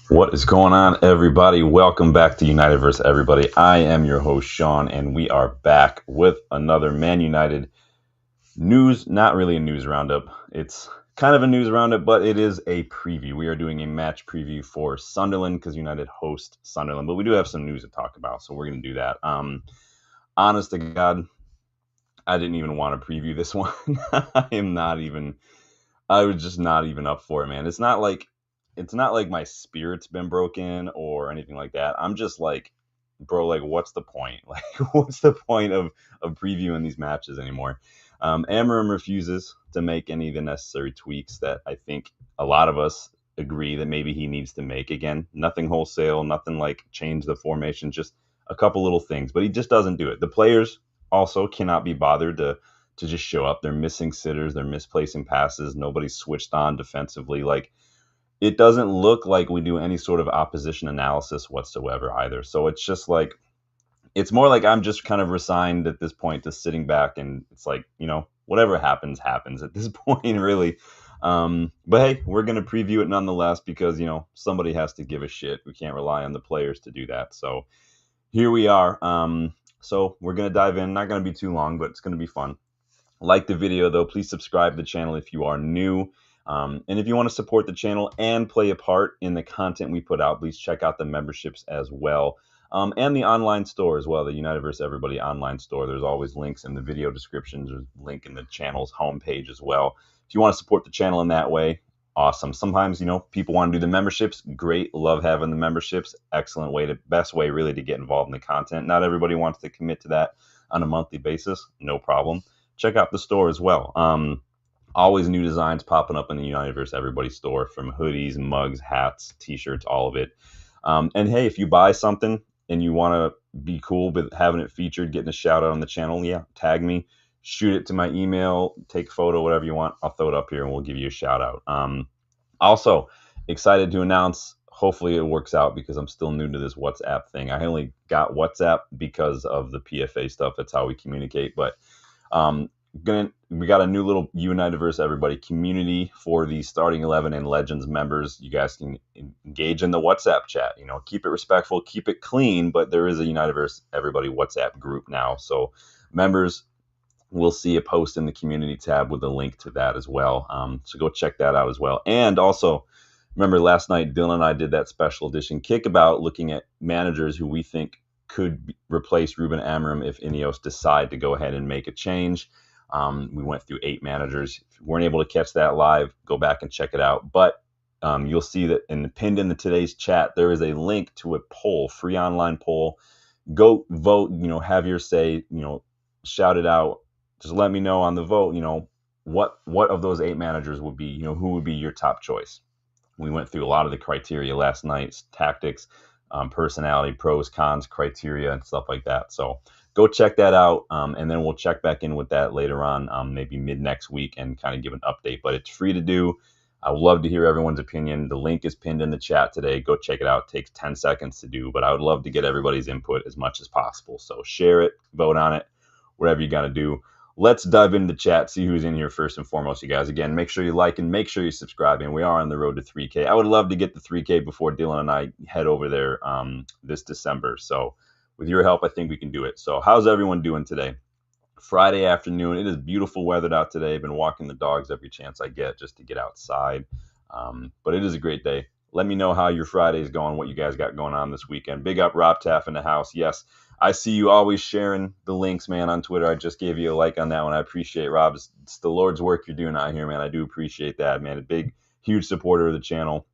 What is going on, everybody? Welcome back to United vs. Everybody. I am your host, Sean, and we are back with another Man United news. Not really a news roundup. It's kind of a news roundup, but it is a preview. We are doing a match preview for Sunderland because United host Sunderland, but we do have some news to talk about, so we're going to do that. Honest to God, I didn't even want to preview this one. I was just not even up for it, man. It's not like my spirit's been broken or anything like that. I'm just like, bro, like what's the point? Like what's the point of previewing these matches anymore? Amorim refuses to make any of the necessary tweaks that I think a lot of us agree that maybe he needs to make. Again, nothing wholesale, nothing like change the formation, just a couple little things, but he just doesn't do it. The players also cannot be bothered to just show up. They're missing sitters, they're misplacing passes, nobody's switched on defensively. Like it doesn't look like we do any sort of opposition analysis whatsoever either. So it's just like it's more like I'm just kind of resigned at this point to sitting back and it's like, whatever happens happens at this point really. But hey, we're going to preview it nonetheless because, somebody has to give a shit. We can't rely on the players to do that. So here we are. So we're going to dive in. Not going to be too long, but it's going to be fun. Like the video, though. Please subscribe to the channel if you are new. And if you want to support the channel and play a part in the content we put out, please check out the memberships as well. And the online store as well, the United vs. Everybody online store. There's always links in the video descriptions. There's a link in the channel's homepage as well. If you want to support the channel in that way, awesome. Sometimes, people want to do the memberships. Great. Love having the memberships. Excellent way best way really to get involved in the content. Not everybody wants to commit to that on a monthly basis. No problem. Check out the store as well. Always new designs popping up in the United vs. Everybody store, from hoodies, mugs, hats, t-shirts, all of it. And hey, if you buy something and you want to be cool with having it featured, getting a shout out on the channel, tag me, shoot it to my email, take a photo, whatever you want. I'll throw it up here and we'll give you a shout out. Also, excited to announce, hopefully it works out because I'm still new to this WhatsApp thing. I only got WhatsApp because of the PFA stuff. That's how we communicate. But we got a new little United vs. Everybody community for the starting 11 and Legends members. You guys can engage in the WhatsApp chat. Keep it respectful, keep it clean. But there is a United vs. Everybody WhatsApp group now, so members will see a post in the community tab with a link to that as well. So go check that out as well. And also, remember last night Dylan and I did that special edition kickabout looking at managers who we think could replace Ruben Amorim if Ineos decide to go ahead and make a change. We went through 8 managers. If you weren't able to catch that live, go back and check it out. But you'll see that pinned in today's chat, there is a link to a poll, free online poll. Go vote, have your say, shout it out. Just let me know on the vote, what of those 8 managers would be, who would be your top choice. We went through a lot of the criteria last night, tactics, personality, pros, cons, criteria, and stuff like that. So go check that out, and then we'll check back in with that later on, maybe mid next week, and kind of give an update. But it's free to do. I would love to hear everyone's opinion. The link is pinned in the chat today. Go check it out. It takes 10 seconds to do, but I would love to get everybody's input as much as possible. So share it, vote on it, whatever you got to do. Let's dive into the chat, see who's in here first and foremost, you guys. Again, make sure you like and make sure you subscribe. And we are on the road to 3K. I would love to get the 3K before Dylan and I head over there this December. So with your help, I think we can do it. So how's everyone doing today? Friday afternoon. It is beautiful weather out today. I've been walking the dogs every chance I get just to get outside. But it is a great day. Let me know how your Friday is going, what you guys got going on this weekend. Big up Rob Taff in the house. Yes, I see you always sharing the links, man, on Twitter. I just gave you a like on that one. I appreciate it, Rob. It's the Lord's work you're doing out here, man. I do appreciate that, man. A big, huge supporter of the channel.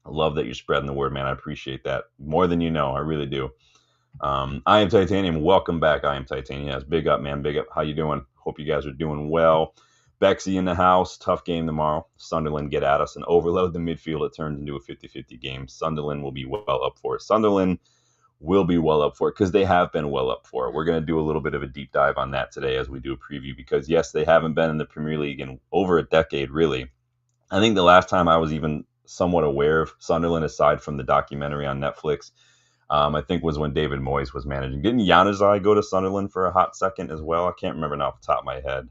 I love that you're spreading the word, man. I appreciate that more than you know. I really do. I am Titanium. Welcome back. I am Titanium. Yes, big up, man. Big up. How you doing? Hope you guys are doing well. Bexy in the house. Tough game tomorrow. Sunderland get at us and overload the midfield. It turns into a 50-50 game. Sunderland will be well up for it. Sunderland will be well up for it because they have been well up for it. We're going to do a little bit of a deep dive on that today as we do a preview because, yes, they haven't been in the Premier League in over a decade, really. I think the last time I was even somewhat aware of Sunderland, aside from the documentary on Netflix, I think was when David Moyes was managing. Didn't Januzaj go to Sunderland for a hot second as well? I can't remember now off the top of my head.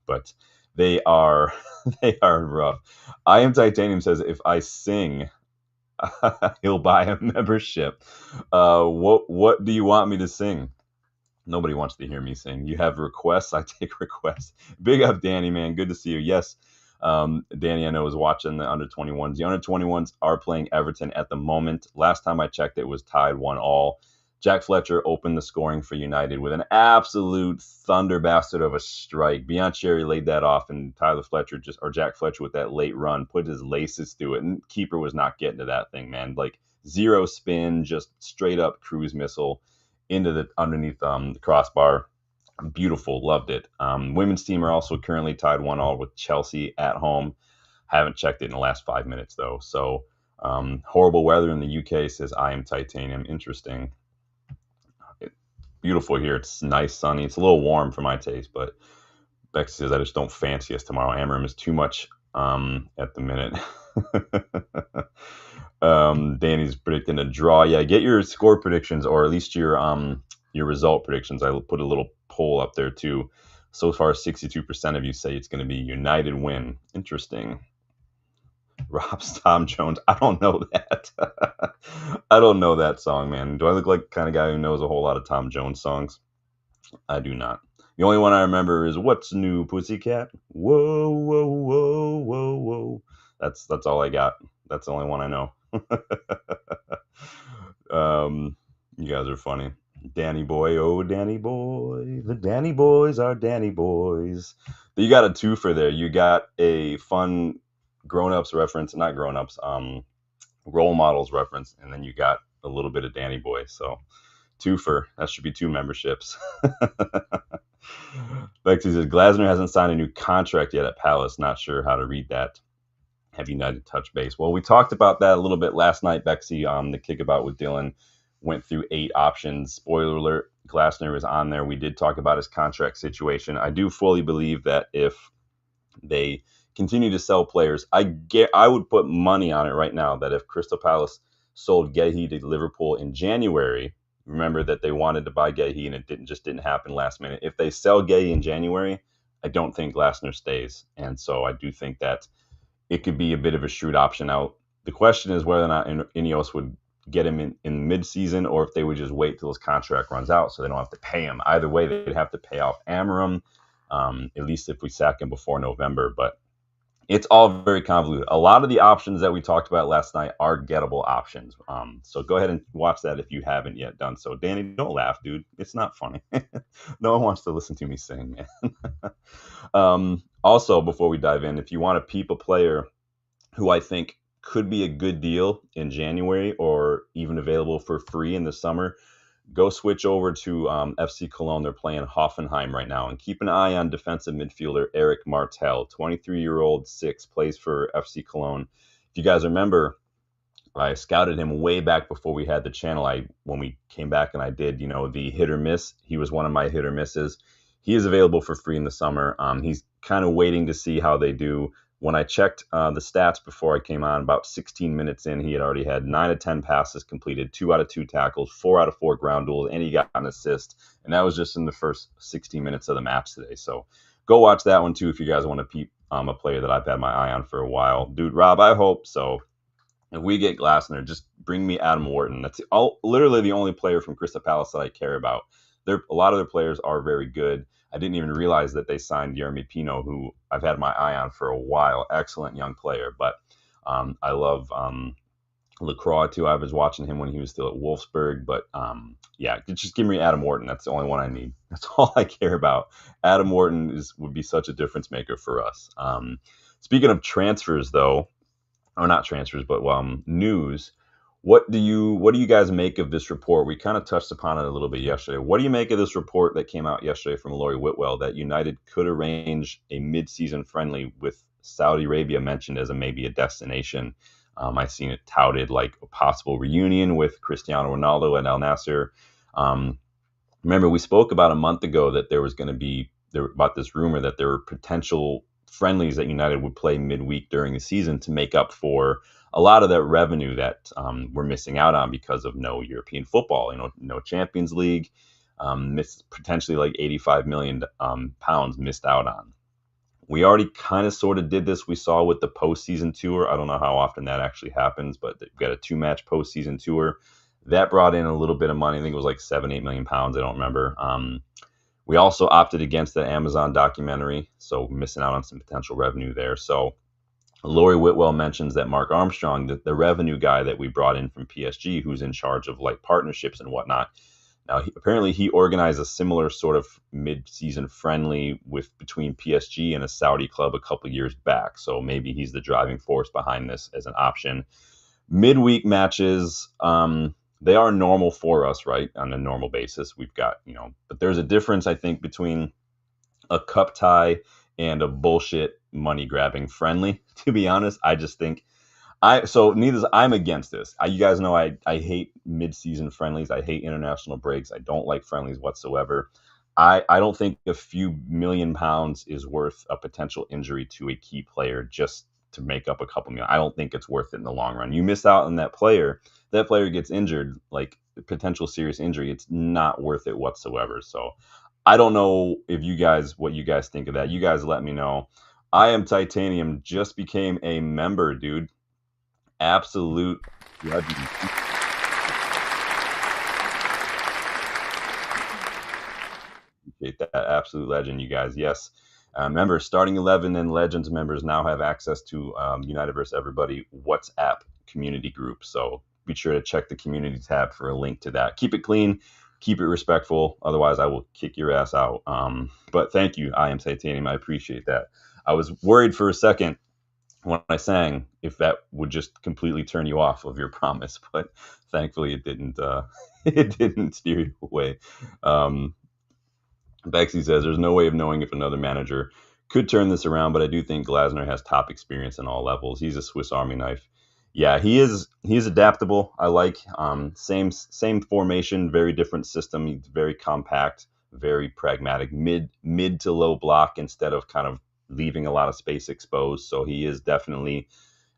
But they are they are rough. I am Titanium says, if I sing He'll buy a membership. What do you want me to sing? Nobody wants to hear me sing. You have requests, I take requests. Big up, Danny, man. Good to see you. Yes, Danny, I know, is watching the under 21s. The under 21s are playing Everton at the moment. Last time I checked, it was tied 1-1. Jack Fletcher opened the scoring for United with an absolute thunder bastard of a strike. Biancheri laid that off, and Jack Fletcher with that late run put his laces through it, and keeper was not getting to that thing, man. Like zero spin, just straight up cruise missile into the underneath the crossbar. Beautiful, loved it. Women's team are also currently tied 1-1 with Chelsea at home. Haven't checked it in the last 5 minutes though. So horrible weather in the UK, says I am titanium. Interesting. Beautiful here. It's nice, sunny. It's a little warm for my taste, but Bex says I just don't fancy us tomorrow. Amorim is too much at the minute. Danny's predicting a draw. Yeah, get your score predictions, or at least your result predictions. I put a little poll up there too. So far, 62% of you say it's going to be United win. Interesting. Rob's Tom Jones. I don't know that. I don't know that song, man. Do I look like the kind of guy who knows a whole lot of Tom Jones songs? I do not. The only one I remember is "What's New, Pussycat?" Whoa, whoa, whoa, whoa, whoa. That's all I got. That's the only one I know. You guys are funny. Danny boy, oh Danny boy, the Danny boys are Danny boys. You got a twofer there. You got a fun grown-ups reference, not grown-ups, role models reference, and then you got a little bit of Danny boy. So twofer. That should be 2 memberships. Bexy says Glasner hasn't signed a new contract yet at Palace. Not sure how to read that. Have United touch base? Well, we talked about that a little bit last night, Bexy. The kickabout with Dylan went through 8 options. Spoiler alert, Glasner was on there. We did talk about his contract situation. I do fully believe that if they continue to sell players, I would put money on it right now that if Crystal Palace sold Guehi to Liverpool in January, remember that they wanted to buy Guehi and it didn't happen last minute. If they sell Guehi in January, I don't think Glasner stays. And so I do think that it could be a bit of a shrewd option out. The question is whether or not Ineos would get him in mid-season, or if they would just wait till his contract runs out so they don't have to pay him. Either way, they'd have to pay off Amorim, at least if we sack him before November. But it's all very convoluted. A lot of the options that we talked about last night are gettable options. So go ahead and watch that if you haven't yet done so. Danny, don't laugh, dude. It's not funny. No one wants to listen to me sing, man. Also, before we dive in, if you want to peep a player who I think could be a good deal in January or even available for free in the summer, go switch over to FC Cologne. They're playing Hoffenheim right now. And keep an eye on defensive midfielder Eric Martel, 23-year-old, 6, plays for FC Cologne. If you guys remember, I scouted him way back before we had the channel. When we came back and I did, the hit or miss, he was one of my hit or misses. He is available for free in the summer. He's kind of waiting to see how they do. When I checked the stats before I came on, about 16 minutes in, he had already had 9 of 10 passes completed, 2 out of 2 tackles, 4 out of 4 ground duels, and he got an assist. And that was just in the first 16 minutes of the match today. So go watch that one too if you guys want to peep a player that I've had my eye on for a while. Dude, Rob, I hope so. If we get Glasner, just bring me Adam Wharton. That's literally the only player from Crystal Palace that I care about. A lot of their players are very good. I didn't even realize that they signed Jeremy Pino, who I've had my eye on for a while. Excellent young player. But I love Lacroix, too. I was watching him when he was still at Wolfsburg. But, yeah, just give me Adam Wharton. That's the only one I need. That's all I care about. Adam Wharton would be such a difference maker for us. Speaking of transfers, though, or not transfers, but news. What do you guys make of this report? We kind of touched upon it a little bit yesterday. What do you make of this report that came out yesterday from Laurie Whitwell that United could arrange a mid-season friendly with Saudi Arabia mentioned as maybe a destination? I've seen it touted like a possible reunion with Cristiano Ronaldo and Al Nassr. Remember, we spoke about a month ago that there was going to be about this rumor that there were potential friendlies that United would play midweek during the season to make up for a lot of that revenue that we're missing out on because of no European football, no Champions League, potentially like 85 million pounds missed out on. We already kind of sort of did this. We saw with the postseason tour. I don't know how often that actually happens, but they've got a 2-match postseason tour that brought in a little bit of money. I think it was like 7-8 million pounds. I don't remember. We also opted against the Amazon documentary, so missing out on some potential revenue there. So Lori Whitwell mentions that Mark Armstrong, the revenue guy that we brought in from PSG, who's in charge of like partnerships and whatnot. Now, apparently, he organized a similar sort of mid-season friendly with between PSG and a Saudi club a couple years back. So maybe he's the driving force behind this as an option. Midweek matches, they are normal for us, right? On a normal basis, we've got, but there's a difference, I think, between a cup tie and a bullshit money grabbing friendly. To be honest, I just think I'm against this. You guys know I hate mid-season friendlies. I hate international breaks. I don't like friendlies whatsoever. I don't think a few £1,000,000 is worth a potential injury to a key player just to make up a couple million. I don't think it's worth it in the long run. You miss out on that player gets injured, like potential serious injury. It's not worth it whatsoever. So I don't know what you guys think of that. You guys let me know. I Am Titanium just became a member, dude. Absolute legend. Appreciate that. Absolute legend, you guys. Yes. Members, starting 11 and Legends members now have access to United vs. Everybody WhatsApp community group. So be sure to check the community tab for a link to that. Keep it clean. Keep it respectful. Otherwise, I will kick your ass out. But thank you, I Am Titanium. I appreciate that. I was worried for a second when I sang if that would just completely turn you off of your promise, but thankfully it didn't. It didn't steer you away. Bexy says there's no way of knowing if another manager could turn this around, but I do think Glasner has top experience in all levels. He's a Swiss Army knife. Yeah, he is. He's adaptable. I like same formation, very different system. He's very compact, very pragmatic, mid to low block instead of kind of leaving a lot of space exposed. So he is definitely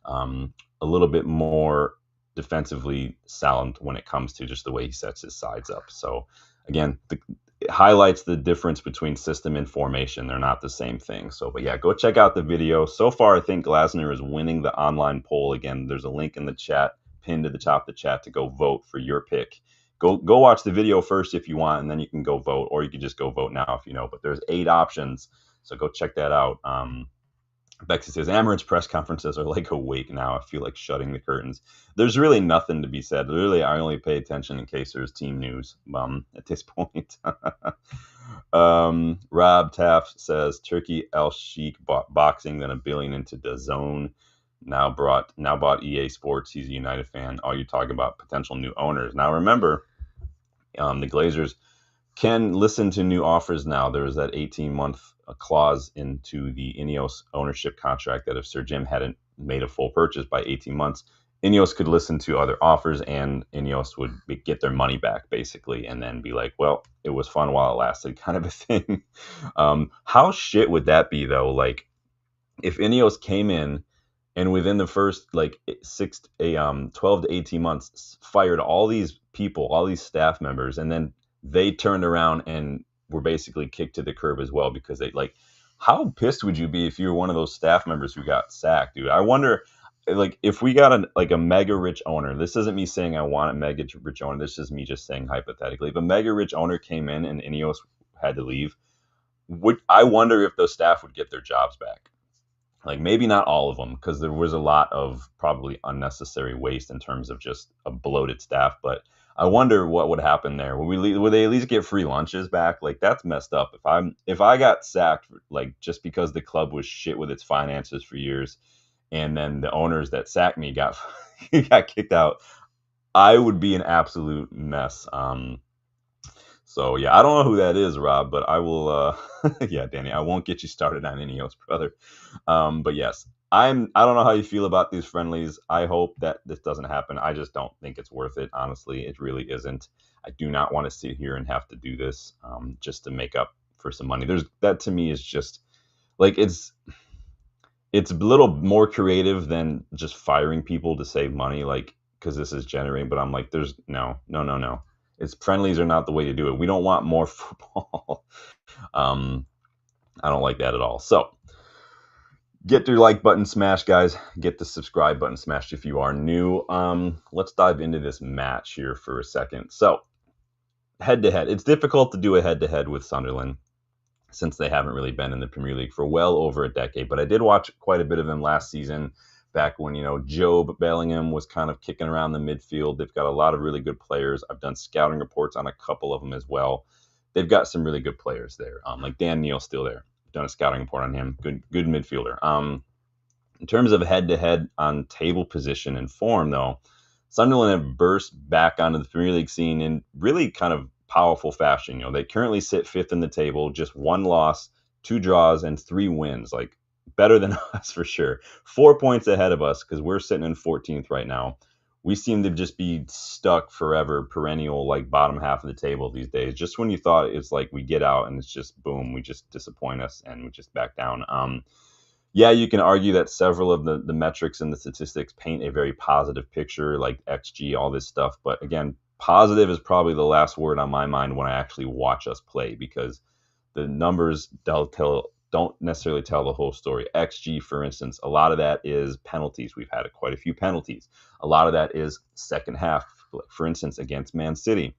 a little bit more defensively sound when it comes to just the way he sets his sides up. So again, it highlights the difference between system and formation. They're not the same thing. So, but yeah, go check out the video. So far, I think Glasner is winning the online poll. Again, there's a link in the chat, pinned to the top of the chat to go vote for your pick. Go watch the video first if you want, and then you can go vote, or you can just go vote now if you know. But there's 8 options, so go check that out. Bexy says, Amaranth's press conferences are like awake now. I feel like shutting the curtains. There's really nothing to be said. Literally, I only pay attention in case there's team news at this point. Rob Taft says, Turkey El Sheikh bought boxing, then $1 billion into DAZN. Now bought EA Sports. He's a United fan. Oh, you're talking about potential new owners. Now remember, the Glazers can listen to new offers now. There was that 18-month clause into the Ineos ownership contract that if Sir Jim hadn't made a full purchase by 18 months, Ineos could listen to other offers and Ineos would get their money back basically and then be like, well, it was fun while it lasted kind of a thing. How shit would that be though? Like if Ineos came in and within the first like 12 to 18 months fired all these people, all these staff members, and then they turned around and were basically kicked to the curb as well because they like, how pissed would you be if you were one of those staff members who got sacked, dude? I wonder, like, if we got a mega rich owner. This isn't me saying I want a mega rich owner. This is me just saying hypothetically. If a mega rich owner came in and Ineos had to leave, I wonder if those staff would get their jobs back? Like maybe not all of them because there was a lot of probably unnecessary waste in terms of just a bloated staff, but I wonder what would happen there. Would they at least get free lunches back? Like that's messed up. If I got sacked like just because the club was shit with its finances for years, and then the owners that sacked me got got kicked out, I would be an absolute mess. So yeah, I don't know who that is, Rob, but I will. Yeah, Danny, I won't get you started on Ineos, brother. But yes, I don't know how you feel about these friendlies. I hope that this doesn't happen. I just don't think it's worth it. Honestly, it really isn't. I do not want to sit here and have to do this just to make up for some money. That to me is just like it's a little more creative than just firing people to save money, like because this is generating. But I'm like, there's no. It's friendlies are not the way to do it. We don't want more football. I don't like that at all. So Get your like button smashed, guys. Get the subscribe button smashed if you are new. Let's dive into this match here for a second. So, head to head, it's difficult to do a head to head with Sunderland since they haven't really been in the Premier League for well over a decade. But I did watch quite a bit of them last season, back when, Job Bellingham was kind of kicking around the midfield. They've got a lot of really good players. I've done scouting reports on a couple of them as well. They've got some really good players there. Like Dan Neal's still there. Done a scouting report on him. Good midfielder. In terms of head to head on table position and form, though, Sunderland have burst back onto the Premier League scene in really kind of powerful fashion. They currently sit fifth in the table, just one loss, two draws, and three wins. Like, better than us for sure. 4 points ahead of us because we're sitting in 14th right now. We seem to just be stuck forever, perennial, like bottom half of the table these days. Just when you thought it's like we get out and it's just boom, we just disappoint us and we just back down. Yeah, you can argue that several of the metrics and the statistics paint a very positive picture, like XG, all this stuff. But again, positive is probably the last word on my mind when I actually watch us play, because the numbers don't necessarily tell the whole story. XG, for instance, a lot of that is penalties. We've had quite a few penalties. A lot of that is second half. For instance, against Man City,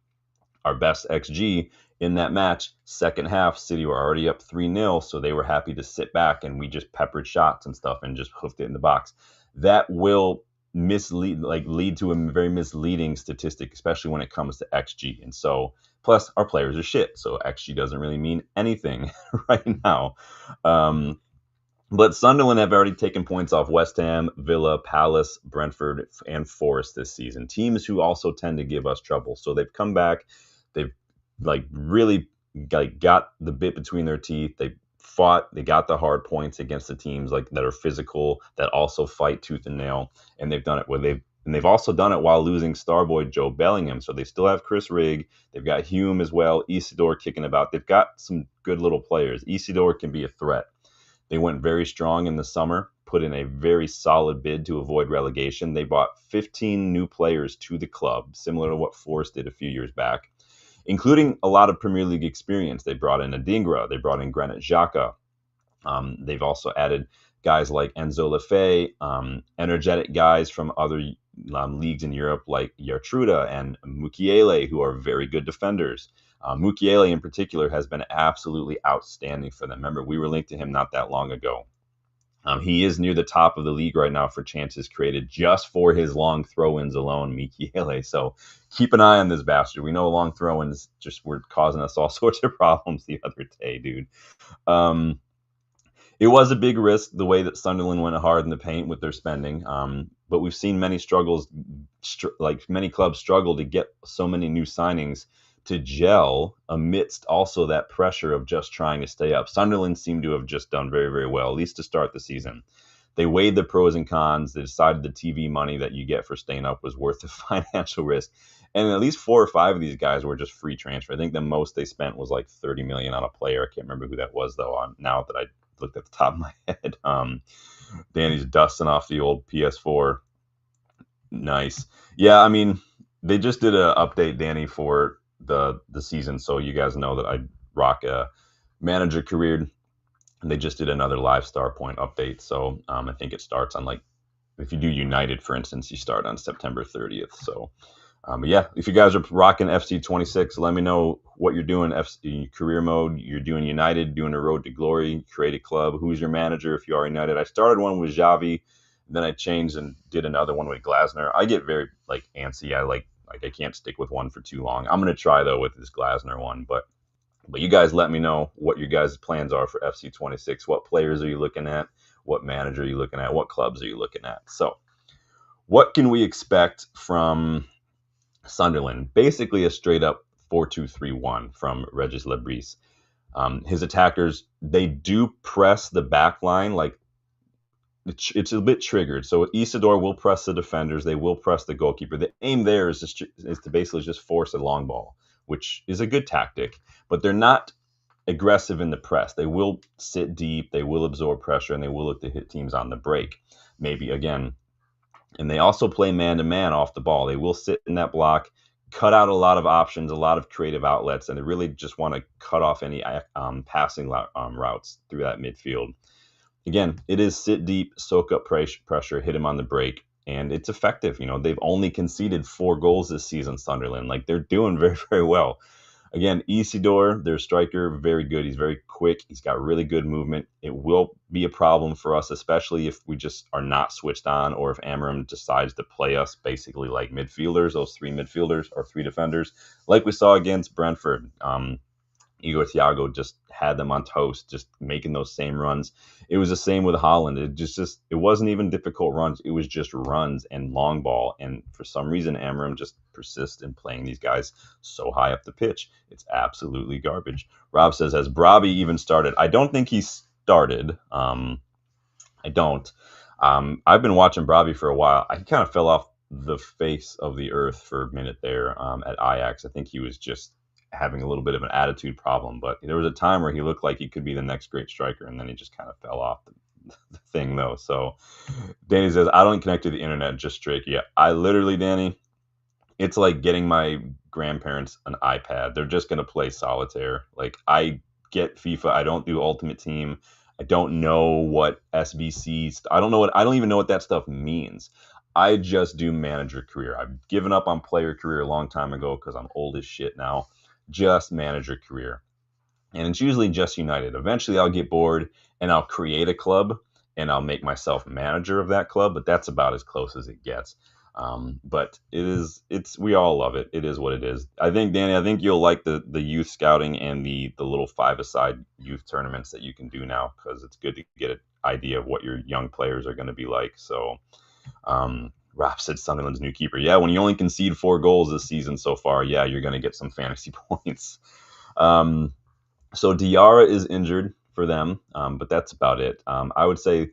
our best XG in that match, second half, City were already up 3-0, so they were happy to sit back, and we just peppered shots and stuff and just hoofed it in the box. That will lead to a very misleading statistic, especially when it comes to XG. And so, plus our players are shit, so XG doesn't really mean anything right now. But Sunderland have already taken points off West Ham, Villa, Palace, Brentford, and Forest this season. Teams who also tend to give us trouble. So they've come back. They've really got the bit between their teeth. They fought. They got the hard points against the teams that are physical, that also fight tooth and nail. And they've done it they've also done it while losing Starboy Joe Bellingham. So they still have Chris Rigg. They've got Hume as well. Isidore kicking about. They've got some good little players. Isidore can be a threat. They went very strong in the summer, put in a very solid bid to avoid relegation. They bought 15 new players to the club, similar to what Forest did a few years back, including a lot of Premier League experience. They brought in Adingra. They brought in Granit Xhaka. They've also added guys like Enzo Lefebvre, energetic guys from other leagues in Europe like Yartruda and Mukiele, who are very good defenders. Mukiele in particular has been absolutely outstanding for them. Remember, we were linked to him not that long ago. He is near the top of the league right now for chances created just for his long throw-ins alone, Mukiele. So keep an eye on this bastard. We know long throw-ins just were causing us all sorts of problems the other day, dude. It was a big risk the way that Sunderland went hard in the paint with their spending, but we've seen many many clubs struggle to get so many new signings to gel amidst also that pressure of just trying to stay up. Sunderland seemed to have just done very, very well, at least to start the season. They weighed the pros and cons. They decided the TV money that you get for staying up was worth the financial risk. And at least 4 or 5 of these guys were just free transfer. I think the most they spent was like $30 million on a player. I can't remember who that was, though, now that I looked at the top of my head. Danny's dusting off the old PS4. Nice. Yeah, I mean, they just did an update, Danny, for the season, so you guys know that I rock a manager career. And they just did another live star point update. So I think it starts on, if you do United, for instance, you start on September 30th. So but yeah, if you guys are rocking FC26, let me know what you're doing. FC career mode, you're doing United, doing a road to glory, create a club. Who's your manager if you are United? I started one with Xavi, then I changed and did another one with Glasner. I get very antsy. I can't stick with one for too long. I'm gonna try though with this Glasner one, but you guys let me know what your guys' plans are for FC26. What players are you looking at? What manager are you looking at? What clubs are you looking at? So, what can we expect from Sunderland? Basically a straight up 4-2-3-1 from Regis Lebris. His attackers, they do press the back line. It's a bit triggered. So Isidore will press the defenders. They will press the goalkeeper. The aim there is to basically just force a long ball, which is a good tactic, but they're not aggressive in the press. They will sit deep, they will absorb pressure, and they will look to hit teams on the break, maybe again. And they also play man-to-man off the ball. They will sit in that block, cut out a lot of options, a lot of creative outlets, and they really just want to cut off any passing routes through that midfield. again, it is sit deep, soak up pressure, hit him on the break, and it's effective. They've only conceded 4 goals this season, Sunderland. Like, they're doing very, very well. Again, Isidore, their striker, very good. He's very quick. He's got really good movement. It will be a problem for us, especially if we just are not switched on, or if Amorim decides to play us basically like midfielders, those 3 midfielders or 3 defenders, like we saw against Brentford. Igor Thiago just had them on toast, just making those same runs. It was the same with Holland. It wasn't even difficult runs. It was just runs and long ball. And for some reason, Amorim just persists in playing these guys so high up the pitch. It's absolutely garbage. Rob says, has Brobby even started? I don't think he started. I don't. I've been watching Brobby for a while. He kind of fell off the face of the earth for a minute there at Ajax. I think he was just having a little bit of an attitude problem, but there was a time where he looked like he could be the next great striker, and then he just kind of fell off the thing, though. So Danny says, I don't connect to the internet, just Drake. Yeah, I literally, Danny, it's like getting my grandparents an iPad. They're just going to play solitaire. Like, I get FIFA. I don't do Ultimate Team. I don't know what SBC. I don't even know what that stuff means. I just do manager career. I've given up on player career a long time ago because I'm old as shit now. Just manager career. And it's usually just United. Eventually I'll get bored and I'll create a club and I'll make myself manager of that club, but that's about as close as it gets. But we all love it. It is what it is. I think, Danny, you'll like the youth scouting and the little 5-a-side youth tournaments that you can do now, because it's good to get an idea of what your young players are going to be like. So, Rob said Sunderland's new keeper. Yeah, when you only concede 4 goals this season so far, yeah, you're going to get some fantasy points. So Diarra is injured for them, but that's about it. I would say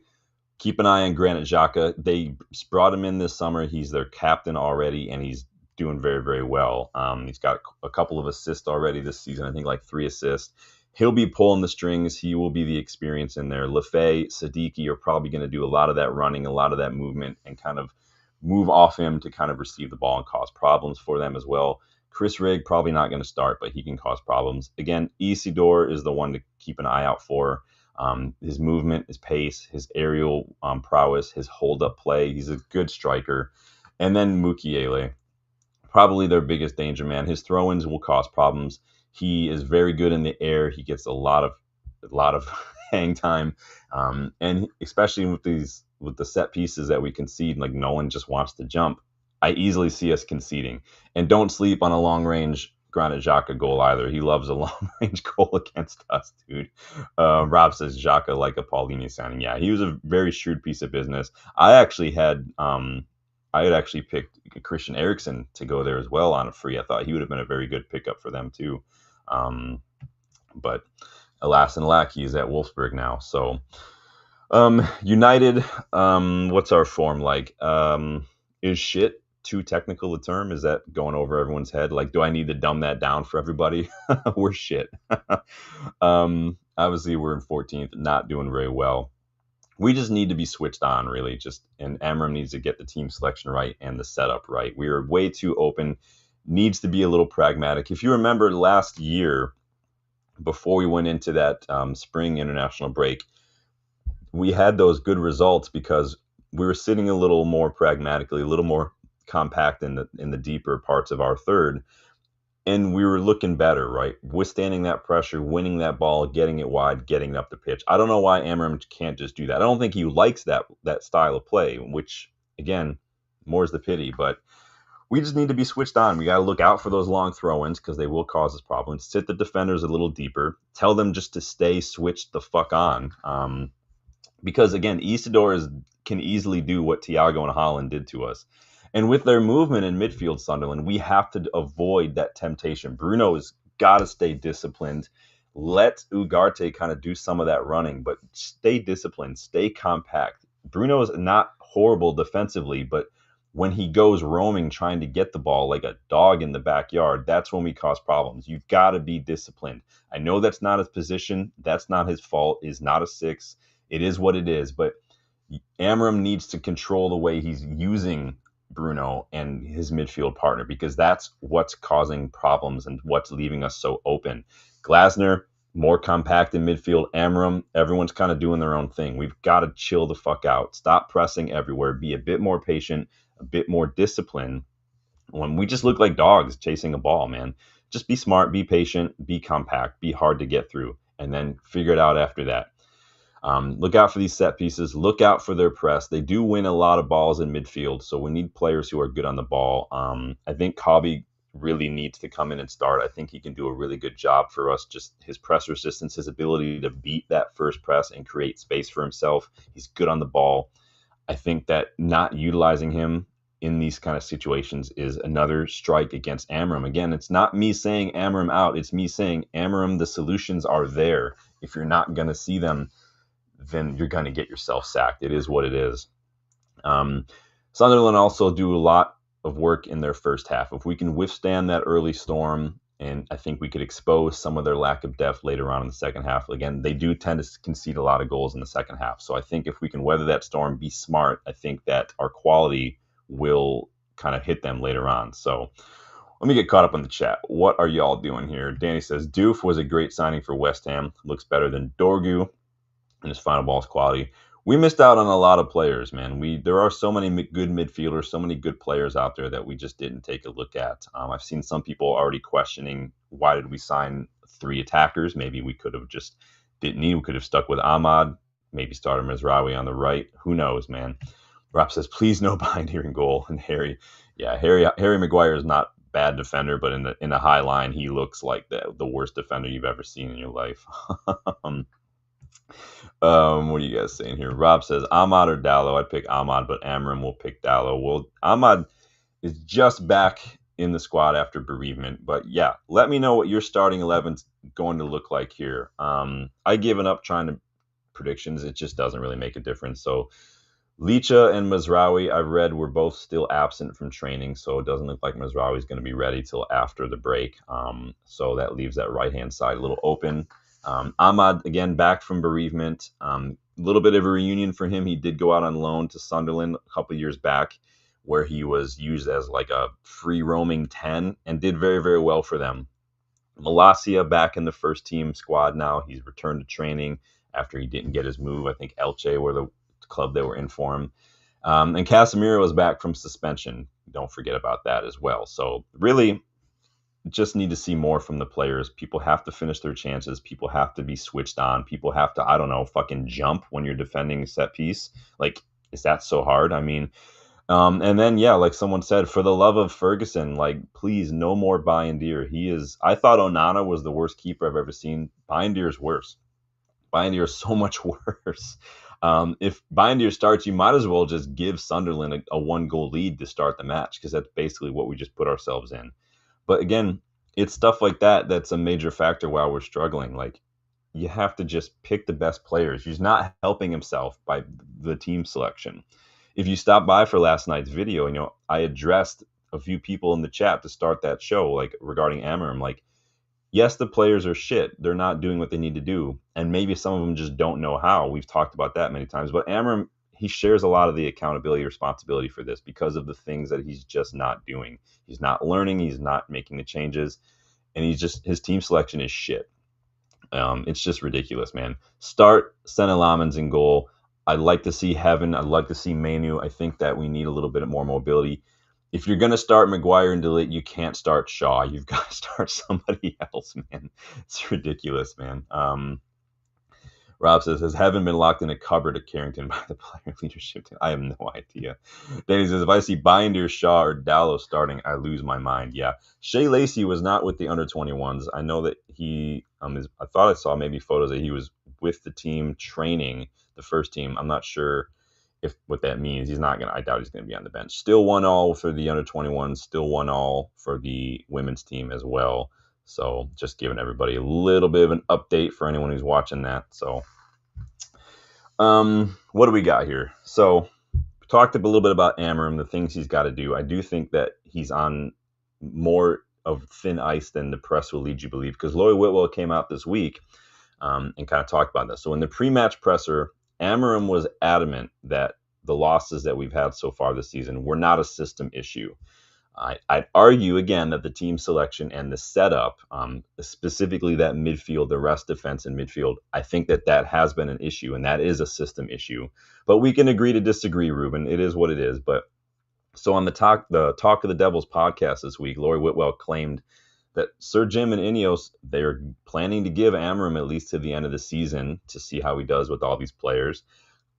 keep an eye on Granit Xhaka. They brought him in this summer. He's their captain already, and he's doing very, very well. He's got a couple of assists already this season. I think like 3 assists. He'll be pulling the strings. He will be the experience in there. Lefay, Siddiqui are probably going to do a lot of that running, a lot of that movement, and kind of move off him to kind of receive the ball and cause problems for them as well. Chris Rigg probably not going to start, but he can cause problems. Again, Isidore is the one to keep an eye out for. His movement, his pace, his aerial prowess, his hold-up play. He's a good striker. And then Mukiele, probably their biggest danger man. His throw-ins will cause problems. He is very good in the air. He gets a lot of hang time, and especially with the set pieces that we concede, like no one just wants to jump. I easily see us conceding. And don't sleep on a long range Granit Xhaka goal either. He loves a long range goal against us, dude. Rob says Xhaka like a Paulinho signing. Yeah, he was a very shrewd piece of business. I had actually picked Christian Eriksen to go there as well on a free. I thought he would have been a very good pickup for them too. But alas and alack, he's at Wolfsburg now. So United, what's our form like? Is shit too technical a term? Is that going over everyone's head? Like, do I need to dumb that down for everybody? We're shit. Obviously, we're in 14th, not doing very well. We just need to be switched on, really. And Amorim needs to get the team selection right and the setup right. We are way too open. Needs to be a little pragmatic. If you remember last year, before we went into that spring international break, we had those good results because we were sitting a little more pragmatically, a little more compact in the deeper parts of our third, and we were looking better, right? Withstanding that pressure, winning that ball, getting it wide, getting it up the pitch. I don't know why Amorim can't just do that. I don't think he likes that style of play, which, again, more's the pity, but we just need to be switched on. We got to look out for those long throw-ins because they will cause us problems. Sit the defenders a little deeper. Tell them just to stay switched the fuck on. Because, again, Isidore can easily do what Thiago and Holland did to us. And with their movement in midfield, Sunderland, we have to avoid that temptation. Bruno has got to stay disciplined. Let Ugarte kind of do some of that running, but stay disciplined, stay compact. Bruno is not horrible defensively, but when he goes roaming trying to get the ball like a dog in the backyard, that's when we cause problems. You've got to be disciplined. I know that's not his position. That's not his fault. He's not a 6. It is what it is, but Amorim needs to control the way he's using Bruno and his midfield partner, because that's what's causing problems and what's leaving us so open. Glasner, more compact in midfield. Amorim, everyone's kind of doing their own thing. We've got to chill the fuck out. Stop pressing everywhere. Be a bit more patient, a bit more disciplined. When we just look like dogs chasing a ball, man. Just be smart, be patient, be compact, be hard to get through, and then figure it out after that. Look out for these set pieces. Look out for their press. They do win a lot of balls in midfield, so we need players who are good on the ball. I think Cobby really needs to come in and start. I think he can do a really good job for us. Just his press resistance, his ability to beat that first press and create space for himself. He's good on the ball. I think that not utilizing him in these kind of situations is another strike against Amorim. Again, it's not me saying Amorim out. It's me saying Amorim, the solutions are there. If you're not going to see them, then you're going to get yourself sacked. It is what it is. Sunderland also do a lot of work in their first half. If we can withstand that early storm, and I think we could expose some of their lack of depth later on in the second half. Again, they do tend to concede a lot of goals in the second half. So I think if we can weather that storm, be smart, I think that our quality will kind of hit them later on. So let me get caught up on the chat. What are y'all doing here? Danny says, Doof was a great signing for West Ham. Looks better than Dorgu and his final ball's quality. We missed out on a lot of players, man. There are so many good midfielders, so many good players out there that we just didn't take a look at. I've seen some people already questioning, why did we sign 3 attackers? Maybe we could have just didn't need. We could have stuck with Ahmad, maybe started Mizraoui on the right. Who knows, man? Rob says, please no behind here in goal. And Harry Maguire is not bad defender, but in the high line, he looks like the worst defender you've ever seen in your life. What are you guys saying here? Rob says Ahmad or Dallo. I'd pick Ahmad, but Amorim will pick Dallo. Well, Ahmad is just back in the squad after bereavement, but yeah, let me know what your starting 11's going to look like here. I given up trying to predictions. It just doesn't really make a difference. So Licha and Mizraoui, I've read, were both still absent from training, so it doesn't look like Mizraoui is going to be ready till after the break. So that leaves that right-hand side a little open. Ahmad, again, back from bereavement. A little bit of a reunion for him. He did go out on loan to Sunderland a couple years back, where he was used as like a free-roaming 10 and did very, very well for them. Malacia back in the first team squad now. He's returned to training after he didn't get his move. I think Elche were the club that were in for him. And Casemiro is back from suspension. Don't forget about that as well. So really, just need to see more from the players. People have to finish their chances. People have to be switched on. People have to, I don't know, fucking jump when you're defending a set piece. Like, is that so hard? I mean, and then, yeah, like someone said, for the love of Ferguson, like, please, no more Bayindir. I thought Onana was the worst keeper I've ever seen. Bayindir's worse. Bayindir is so much worse. If Bayindir starts, you might as well just give Sunderland a 1-goal lead to start the match, because that's basically what we just put ourselves in. But again, it's stuff like that that's a major factor while we're struggling. Like, you have to just pick the best players. He's not helping himself by the team selection. If you stop by for last night's video, I addressed a few people in the chat to start that show, like regarding Amorim. Like, yes, the players are shit. They're not doing what they need to do. And maybe some of them just don't know how. We've talked about that many times. But Amorim, he shares a lot of the accountability, responsibility for this because of the things that he's just not doing. He's not learning. He's not making the changes. And his team selection is shit. It's just ridiculous, man. Start Senne Lammens in goal. I'd like to see Heaven. I'd like to see Manu. I think that we need a little bit more mobility. If you're going to start Maguire and Delete, you can't start Shaw. You've got to start somebody else, man. It's ridiculous, man. Rob says, has Heaven been locked in a cupboard at Carrington by the player leadership team? I have no idea. Danny says, if I see Bayindir, Shaw, or Dallo starting, I lose my mind. Yeah. Shea Lacey was not with the under-21s. I know that he I thought I saw maybe photos that he was with the team training, the first team. I'm not sure what that means. I doubt he's going to be on the bench. Still 1-1 for the under-21s. Still 1-1 for the women's team as well. So just giving everybody a little bit of an update for anyone who's watching that. So what do we got here? So we talked a little bit about Amorim, the things he's got to do. I do think that he's on more of thin ice than the press will lead you to believe, because Lloyd Whitwell came out this week and kind of talked about this. So in the pre-match presser, Amorim was adamant that the losses that we've had so far this season were not a system issue. I'd argue again that the team selection and the setup, specifically that midfield, the rest defense and midfield, I think that has been an issue, and that is a system issue. But we can agree to disagree, Ruben. It is what it is. But so on the Talk of the Devils podcast this week, Lori Whitwell claimed that Sir Jim and Ineos, they're planning to give Amorim at least to the end of the season to see how he does with all these players.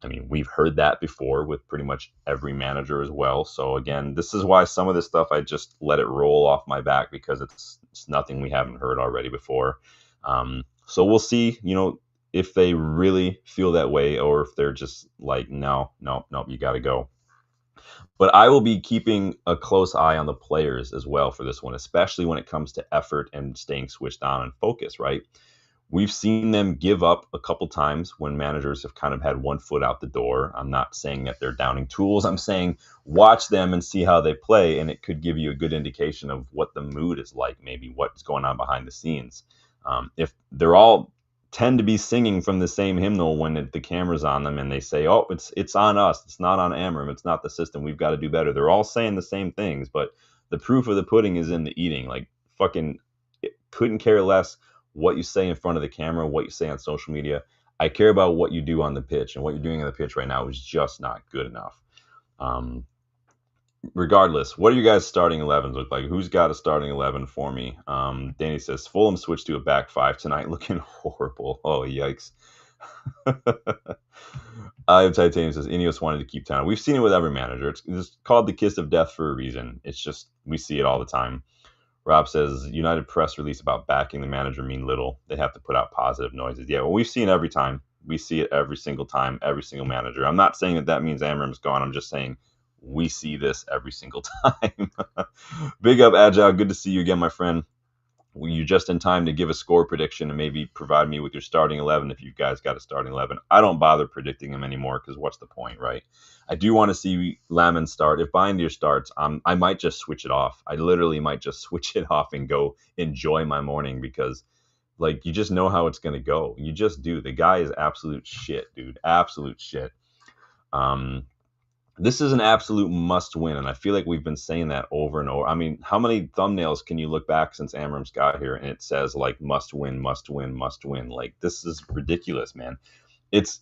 I mean, we've heard that before with pretty much every manager as well. So again, this is why some of this stuff I just let it roll off my back, because it's nothing we haven't heard already before. So we'll see, if they really feel that way, or if they're just like, no, you got to go. But I will be keeping a close eye on the players as well for this one, especially when it comes to effort and staying switched on and focused, right? We've seen them give up a couple times when managers have kind of had one foot out the door. I'm not saying that they're downing tools. I'm saying watch them and see how they play, and it could give you a good indication of what the mood is like, maybe what's going on behind the scenes. If they're all tend to be singing from the same hymnal when the camera's on them and they say, oh, it's on us, it's not on Amorim, it's not the system, we've got to do better. They're all saying the same things, but the proof of the pudding is in the eating. Like, fucking couldn't care less what you say in front of the camera, what you say on social media. I care about what you do on the pitch, and what you're doing on the pitch right now is just not good enough. Regardless, what do you guys' starting 11s look like? Who's got a starting 11 for me? Danny says Fulham switched to a back five tonight, looking horrible. Oh, yikes. Titanium says Ineos wanted to keep Town. We've seen it with every manager. It's called the kiss of death for a reason. It's just, we see it all the time. Rob says United press release about backing the manager mean little. They have to put out positive noises. Yeah, well, we've seen it every time. We see it every single time, every single manager. I'm not saying that means Amorim's gone. I'm just saying we see this every single time. Big up, Agile. Good to see you again, my friend. You're just in time to give a score prediction and maybe provide me with your starting 11 if you guys got a starting 11. I don't bother predicting them anymore because what's the point, right? I do want to see Lamin start. If Bindier starts, I might just switch it off. I literally might just switch it off and go enjoy my morning, because like, you just know how it's going to go. You just do. The guy is absolute shit, dude. Absolute shit. This is an absolute must win, and I feel like we've been saying that over and over. I mean, how many thumbnails can you look back since Amorim's got here and it says like must win, must win, must win? Like, this is ridiculous, man. It's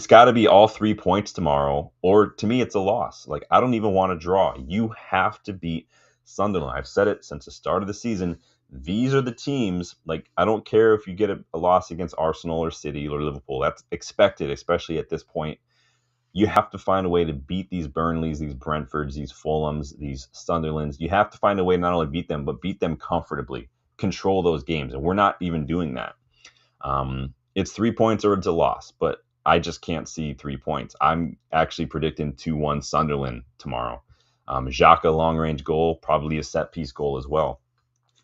got to be all 3 points tomorrow, or to me it's a loss. Like, I don't even want to draw. You have to beat Sunderland. I've said it since the start of the season. These are the teams. Like, I don't care if you get a loss against Arsenal or City or Liverpool. That's expected, especially at this point. You have to find a way to beat these Burnleys, these Brentfords, these Fulhams, these Sunderlands. You have to find a way to not only beat them, but beat them comfortably, control those games. And we're not even doing that. It's 3 points or it's a loss, but I just can't see 3 points. I'm actually predicting 2-1 Sunderland tomorrow. Xhaka long-range goal, probably a set-piece goal as well.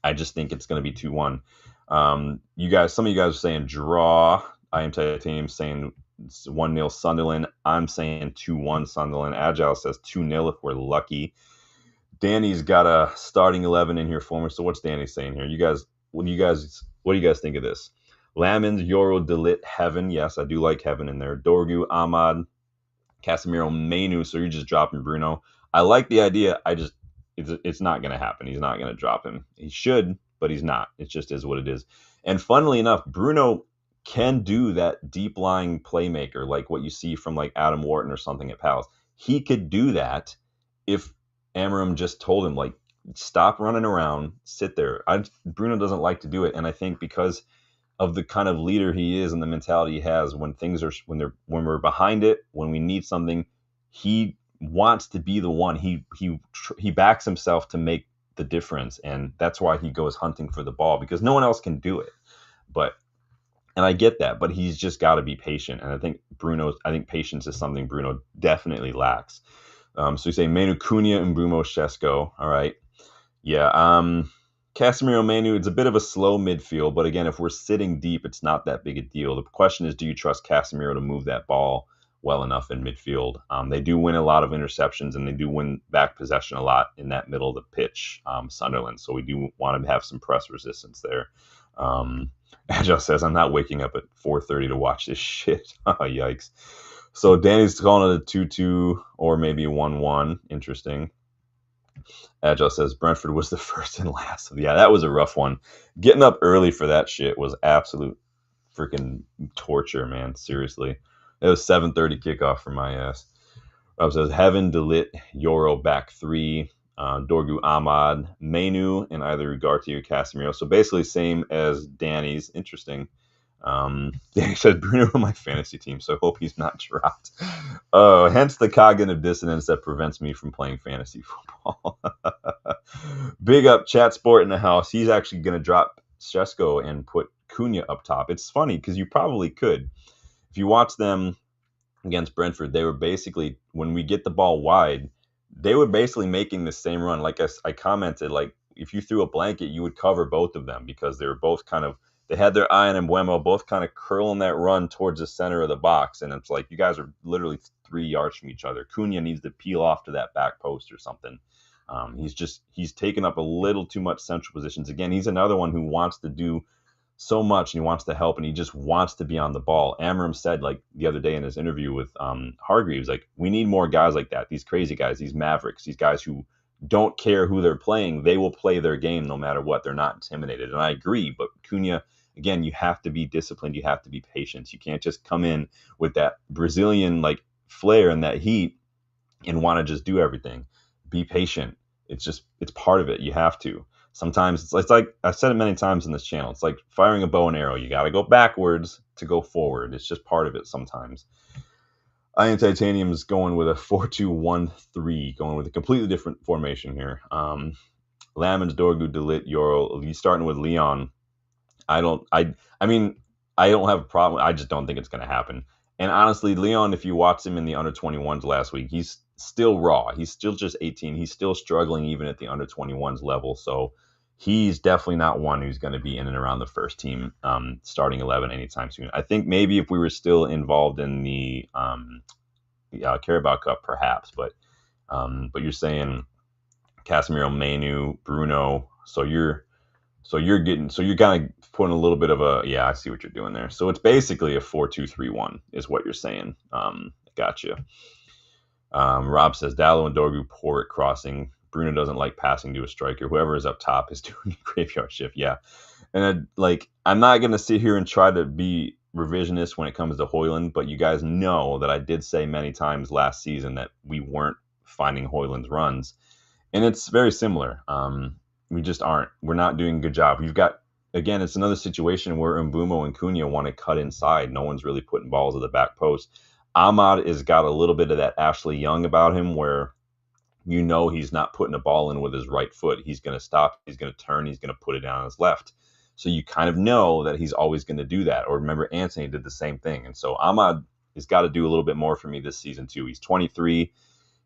I just think it's going to be 2-1. Some of you guys are saying draw. I am Titanium saying 1-0 Sunderland. I'm saying 2-1 Sunderland. Agile says 2-0 if we're lucky. Danny's got a starting 11 in here for me. So what's Danny saying here? What do you guys think of this? Lamins, Yoro, Delit, Heaven. Yes, I do like Heaven in there. Dorgu, Ahmad, Casemiro, Mainu. So you're just dropping Bruno. I like the idea. It's not going to happen. He's not going to drop him. He should, but he's not. It just is what it is. And funnily enough, Bruno can do that deep lying playmaker, like what you see from like Adam Wharton or something at Palace. He could do that if Amorim just told him, like, stop running around, sit there. Bruno doesn't like to do it, and I think because of the kind of leader he is and the mentality he has, when we're behind it, when we need something, he wants to be the one. He backs himself to make the difference, and that's why he goes hunting for the ball, because no one else can do it. And I get that, but he's just got to be patient. And I think patience is something Bruno definitely lacks. So you say Manu Cunha and Bruno Shesko. All right. Yeah. Casemiro, Manu, it's a bit of a slow midfield, but again, if we're sitting deep, it's not that big a deal. The question is, do you trust Casemiro to move that ball well enough in midfield? They do win a lot of interceptions, and they do win back possession a lot in that middle of the pitch, Sunderland. So we do want to have some press resistance there. Agile says, I'm not waking up at 4:30 to watch this shit. Oh, yikes. So Danny's calling it a 2-2 or maybe 1-1. Interesting. Agile says Brentford was the first and last. Yeah, that was a rough one. Getting up early for that shit was absolute freaking torture, man. Seriously. It was 7:30 kickoff for my ass. Rob says Heaven, Delit, Yoro back three, Dorgu Ahmad, Menu, and either Ugarte or Casemiro. So basically same as Danny's. Interesting. Danny said Bruno on my fantasy team, so I hope he's not dropped. Oh, hence the cognitive dissonance that prevents me from playing fantasy football. Big up Chat Sport in the house. He's actually going to drop Shesko and put Cunha up top. It's funny because you probably could. If you watch them against Brentford, they were basically, when we get the ball wide, they were basically making the same run. Like I commented, like if you threw a blanket, you would cover both of them because they were both kind of, they had their eye on Mbeumo, both kind of curling that run towards the center of the box. And it's like, you guys are literally 3 yards from each other. Cunha needs to peel off to that back post or something. He's taken up a little too much central positions. Again, he's another one who wants to do so much and he wants to help and he just wants to be on the ball. Amorim said like the other day in his interview with Hargreaves, like we need more guys like that. These crazy guys, these mavericks, these guys who don't care who they're playing. They will play their game no matter what. They're not intimidated. And I agree. But Cunha, again, you have to be disciplined. You have to be patient. You can't just come in with that Brazilian like flair and that heat and want to just do everything. Be patient. It's part of it. You have to. Sometimes it's like I've said it many times in this channel. It's like firing a bow and arrow. You got to go backwards to go forward. It's just part of it sometimes. Iron Titanium's going with a 4-2-1-3, going with a completely different formation here. Lamens, Dorgu, Delit, Yoro. You starting with Leon. I mean, I don't have a problem. I just don't think it's going to happen. And honestly, Leon, if you watch him in the under 21s last week, he's still raw. He's still just 18. He's still struggling even at the under 21s level. So he's definitely not one who's going to be in and around the first team starting 11 anytime soon. I think maybe if we were still involved in the Carabao Cup, perhaps. But you're saying Casemiro, Menu, Bruno. So you're kind of putting a little bit of I see what you're doing there. So it's basically a 4-2-3-1 is what you're saying. Gotcha. Rob says Dallo and Dorgu poor at crossing. Bruno doesn't like passing to a striker. Whoever is up top is doing a graveyard shift. Yeah. And I'm not going to sit here and try to be revisionist when it comes to Højlund, but you guys know that I did say many times last season that we weren't finding Højlund's runs. And it's very similar. We just aren't. We're not doing a good job. We've got, again, it's another situation where Mbeumo and Cunha want to cut inside. No one's really putting balls at the back post. Ahmad has got a little bit of that Ashley Young about him where he's not putting a ball in with his right foot. He's going to stop. He's going to turn. He's going to put it down on his left. So you kind of know that he's always going to do that. Or remember, Anthony did the same thing. And so Ahmad has got to do a little bit more for me this season too. He's 23.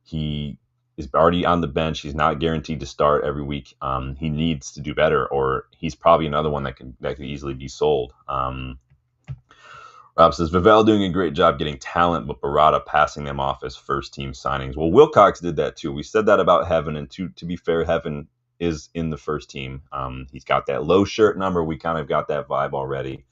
He is already on the bench. He's not guaranteed to start every week. He needs to do better, or he's probably another one that could easily be sold. Rob says, Vivell doing a great job getting talent, but Barada passing them off as first-team signings. Well, Wilcox did that too. We said that about Heaven, and to be fair, Heaven is in the first team. He's got that low shirt number. We kind of got that vibe already.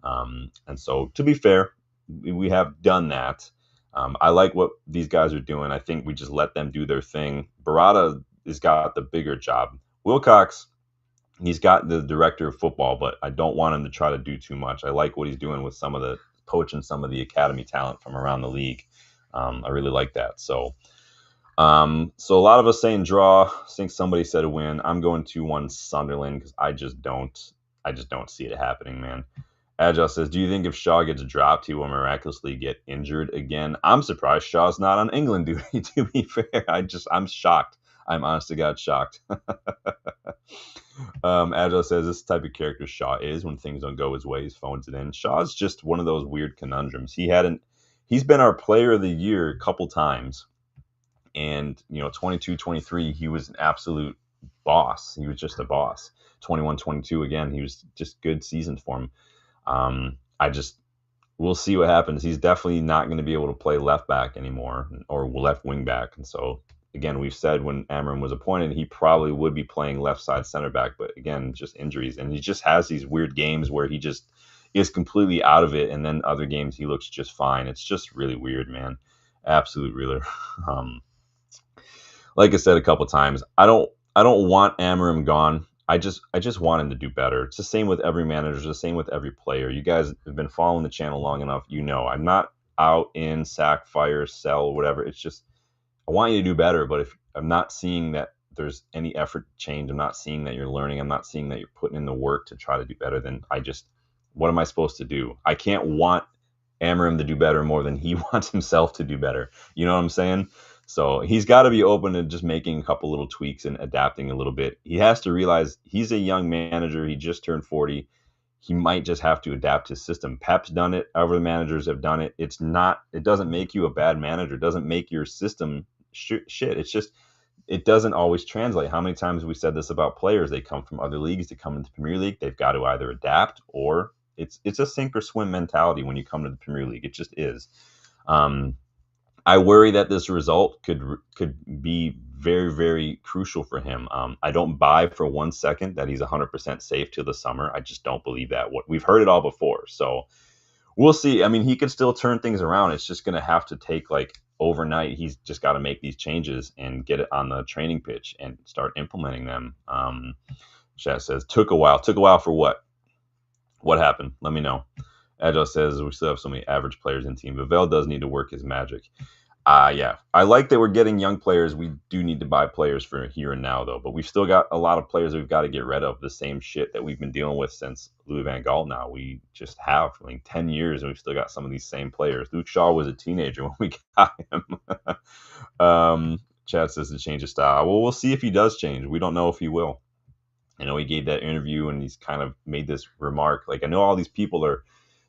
And so, to be fair, we have done that. I like what these guys are doing. I think we just let them do their thing. Barada has got the bigger job. Wilcox, he's got the director of football, but I don't want him to try to do too much. I like what he's doing with some of the poaching some of the academy talent from around the league. I really like that. So a lot of us saying draw. I think somebody said a win. I'm going 2-1 Sunderland because I just don't see it happening, man. Agile says, do you think if Shaw gets dropped, he will miraculously get injured again? I'm surprised Shaw's not on England duty, to be fair. I'm shocked. I'm honest to God shocked. Agile says, this type of character Shaw is. When things don't go his way, he phones it in. Shaw's just one of those weird conundrums. He's been our player of the year a couple times. And, 22, 23, he was an absolute boss. He was just a boss. 21, 22, again, he was just good seasons for him. We'll see what happens. He's definitely not going to be able to play left back anymore or left wing back. And so, again, we've said when Amorim was appointed, he probably would be playing left side center back. But again, just injuries. And he just has these weird games where he just is completely out of it. And then other games, he looks just fine. It's just really weird, man. Absolute realer. like I said a couple times, I don't want Amorim gone. I just want him to do better. It's the same with every manager. It's the same with every player. You guys have been following the channel long enough. You know, I'm not out in sack, fire, sell, whatever. It's just I want you to do better. But if I'm not seeing that there's any effort to change, I'm not seeing that you're learning, I'm not seeing that you're putting in the work to try to do better, then what am I supposed to do? I can't want Amorim to do better more than he wants himself to do better. You know what I'm saying? So he's got to be open to just making a couple little tweaks and adapting a little bit. He has to realize he's a young manager. He just turned 40. He might just have to adapt his system. Pep's done it. Other managers have done it. It doesn't make you a bad manager. It doesn't make your system shit. It's just, it doesn't always translate. How many times have we said this about players? They come from other leagues to come into the Premier League. They've got to either adapt or it's a sink or swim mentality when you come to the Premier League. It just is. I worry that this result could be very, very crucial for him. I don't buy for 1 second that he's 100% safe till the summer. I just don't believe that. We've heard it all before, so we'll see. I mean, he could still turn things around. It's just going to have to take like overnight. He's just got to make these changes and get it on the training pitch and start implementing them. Chat says took a while. Took a while for what? What happened? Let me know. Agile says we still have so many average players in team. Vavell does need to work his magic. Yeah. I like that we're getting young players. We do need to buy players for here and now, though. But we've still got a lot of players that we've got to get rid of. The same shit that we've been dealing with since Louis van Gaal now. We just have for like 10 years, and we've still got some of these same players. Luke Shaw was a teenager when we got him. Chad says to change his style. Well, we'll see if he does change. We don't know if he will. I know he gave that interview, and he's kind of made this remark. Like, I know all these people are,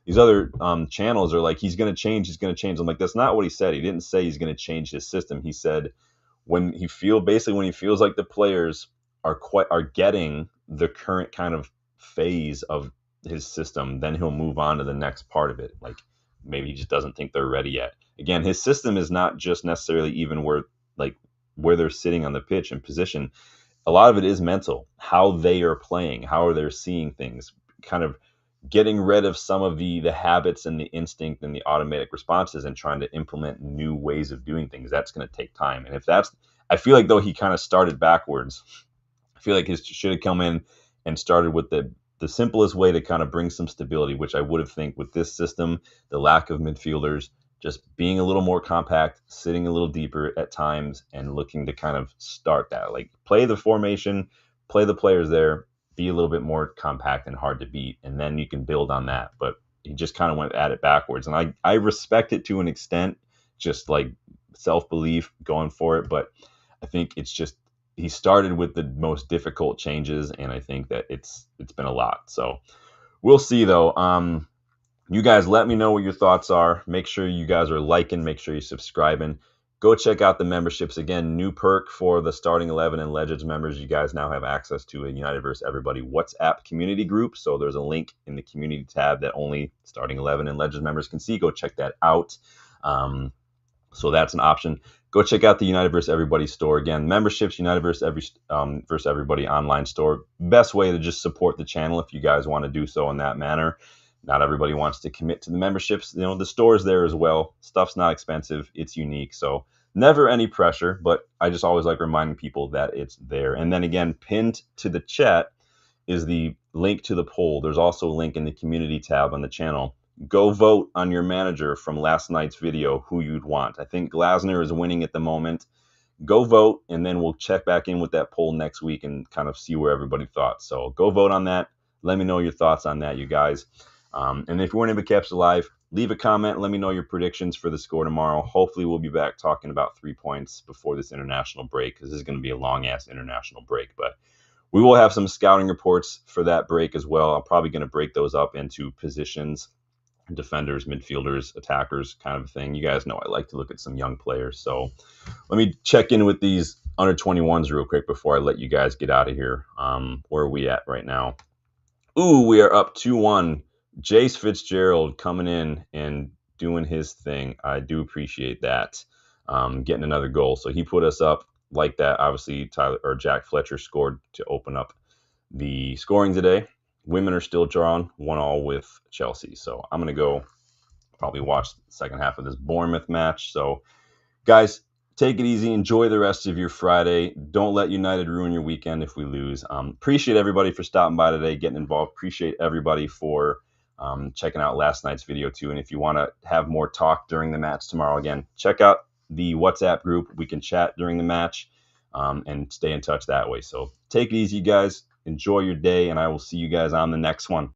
these other channels are like, he's going to change, he's going to change. I'm like, that's not what he said. He didn't say he's going to change his system. He said when he feels like the players are getting the current kind of phase of his system, then he'll move on to the next part of it. Like maybe he just doesn't think they're ready yet. Again, his system is not just necessarily even where they're sitting on the pitch and position. A lot of it is mental, how they are playing, how they're seeing things, kind of getting rid of some of the habits and the instinct and the automatic responses and trying to implement new ways of doing things. That's going to take time. And I feel like though he kind of started backwards. I feel like he should have come in and started with the simplest way to kind of bring some stability, which I would have think with this system, the lack of midfielders, just being a little more compact, sitting a little deeper at times, and looking to kind of start that. Like play the formation, play the players there, be a little bit more compact and hard to beat, and then you can build on that. But he just kind of went at it backwards. And I respect it to an extent, just like self-belief going for it. But I think it's just he started with the most difficult changes, and I think that it's been a lot. So we'll see though. You guys let me know what your thoughts are. Make sure you guys are liking, make sure you're subscribing. Go check out the memberships. Again, new perk for the Starting 11 and Legends members. You guys now have access to a United vs. Everybody WhatsApp community group. So there's a link in the community tab that only Starting 11 and Legends members can see. Go check that out. So that's an option. Go check out the United vs. Everybody store. Again, memberships, United vs. Everybody online store. Best way to just support the channel if you guys want to do so in that manner. Not everybody wants to commit to the memberships. You know, the store's there as well. Stuff's not expensive. It's unique. So never any pressure, but I just always like reminding people that it's there. And then again, pinned to the chat is the link to the poll. There's also a link in the community tab on the channel. Go vote on your manager from last night's video, who you'd want. I think Glasner is winning at the moment. Go vote, and then we'll check back in with that poll next week and kind of see where everybody thought. So go vote on that. Let me know your thoughts on that, you guys. And if you weren't able to catch the live, leave a comment. Let me know your predictions for the score tomorrow. Hopefully we'll be back talking about 3 points before this international break, because this is going to be a long-ass international break. But we will have some scouting reports for that break as well. I'm probably going to break those up into positions, defenders, midfielders, attackers, kind of thing. You guys know I like to look at some young players. So let me check in with these under 21s real quick before I let you guys get out of here. Where are we at right now? Ooh, we are up 2-1. Jace Fitzgerald coming in and doing his thing. I do appreciate that. Getting another goal. So he put us up like that. Obviously, Jack Fletcher scored to open up the scoring today. Women are still drawn 1-1 with Chelsea. So I'm going to go probably watch the second half of this Bournemouth match. So guys, take it easy. Enjoy the rest of your Friday. Don't let United ruin your weekend if we lose. Appreciate everybody for stopping by today, getting involved. Appreciate everybody for checking out last night's video too. And if you want to have more talk during the match tomorrow, again, check out the WhatsApp group. We can chat during the match and stay in touch that way. So take it easy, guys. Enjoy your day, and I will see you guys on the next one.